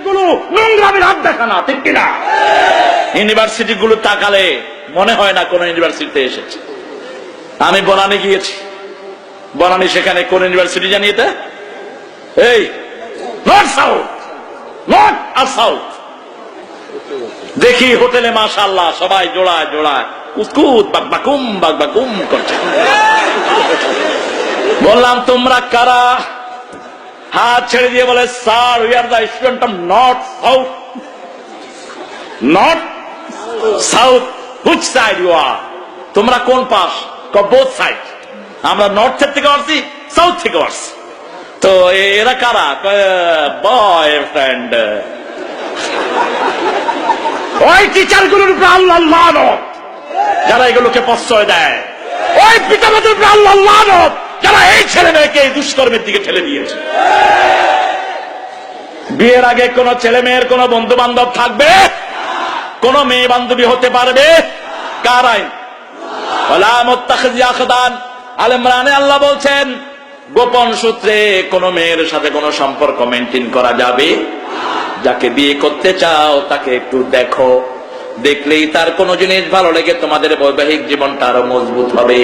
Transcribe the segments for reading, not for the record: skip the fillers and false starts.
গুলো নোংরামের হাত দেখা না, ঠিক কিনা? ইউনিভার্সিটি গুলো তাকালে মনে হয় না কোন ইউনিভার্সিটিতে এসেছে। আমি বনানী গিয়েছি, বনানী সেখানে কোন ইউনিভার্সিটি জানি এটা? এই নর্থ সাউথ, নর্থ আর সাউথ। দেখি হোটেলে মাশাআল্লাহ সবাই জোড়ায় জোড়ায় কুতকুত বাকবাকুম করছে। বললাম তোমরা কারা? হাত ছেড়ে দিয়ে বলে, sir we are the student of north south. North south, which side you are? তোমরা কোন পাশ? Both side. আমরা নর্থের থেকে আসছি, সাউথ থেকে আসছি। তো এরা কারা? বয়ফ্রেন্ড। ওই টিচার গুলোর উপরে আল্লাহ লানত যারা এগুলোকে প্রশ্রয় দেয়, ওই পিতামাতার উপরে আল্লাহ লানত যারা এই ছেলে মেয়েকে এই দুষ্কর্মের দিকে ঠেলে দিয়েছে। বিয়ের আগে কোন ছেলে মেয়ের কোন বন্ধু বান্ধব থাকবে? কোন মেয়ে বান্ধবী হতে পারবে? কার আইন? আল ইমরানে আল্লাহ বলছেন গোপন সূত্রে কোন মেয়ের সাথে কোন সম্পর্ক মেনটেন করা যাবে? যাকে বিয়ে করতে চাও তাকে একটু দেখো, দেখলেই তার কোন জিনিস ভালো লেগে তোমাদের বৈবাহিক জীবনটা আরো মজবুত হবে।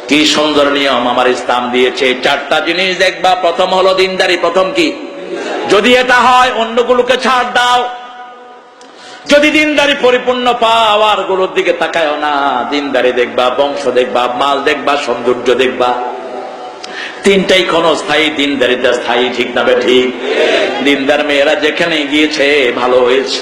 কি সুন্দর নিয়ম আমার ইসলাম দিয়েছে। 4টা জিনিস দেখবা। প্রথম হলো দিনদারি। প্রথম কি? যদি এটা হয় অন্যগুলোকে ছাড় দাও। যদি দিনদারি পরিপূর্ণ পাও আর গুলোর দিকে তাকায়ও না। দিনদারি দেখবা, বংশ দেখবা, মাল দেখবা, সৌন্দর্য দেখবা। 3টাই ক্ষণস্থায়ী, দিনদারিটা স্থায়ী, ঠিক না? ঠিক। দিনদার মেয়েরা যেখানে গিয়েছে ভালো হয়েছে।